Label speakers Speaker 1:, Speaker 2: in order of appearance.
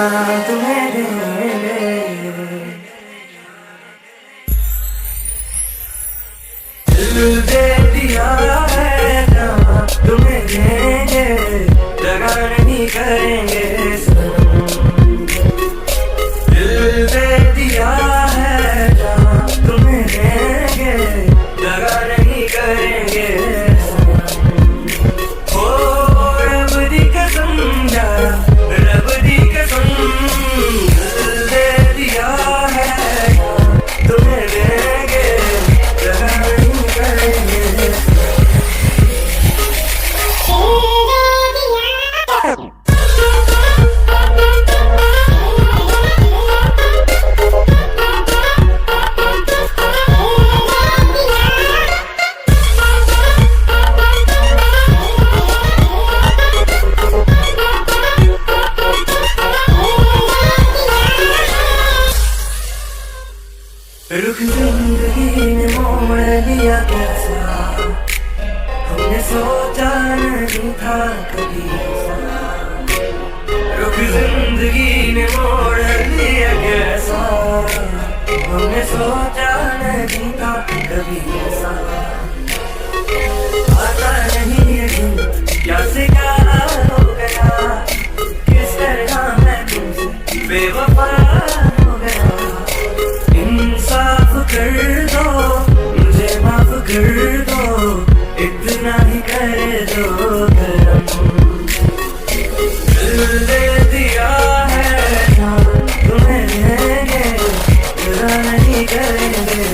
Speaker 1: तुम्हें देंगे, दिल दे दिया है जहाँ तुम्हें देंगे, दगा नहीं करेंगे सनम। दिल दे दिया है जहाँ तुम्हें देंगे, दगा नहीं करेंगे सनम। ओ रब दी कसम यारा, रब दी कसम, दिल दे दिया है जहाँ तुम्हें देंगे, दगा नहीं करेंगे। रुख जिंदगी ने मोड़ लिया कैसा, हमने सोचा नहीं था कभी ऐसा। रुख जिंदगी ने मोड़ लिया कैसा, हमने सोचा नहीं था कभी ऐसा। आता नहीं है दिन क्या से क्या हो गया, किस तरह मैं तुमसे बेवफा हो गया। इंसाफ कर दो, मुझे माफ कर दो, इतना ही कर दो करम। दिल दे दिया है जहाँ तुम्हें देंगे, बुरा नहीं करेंगे।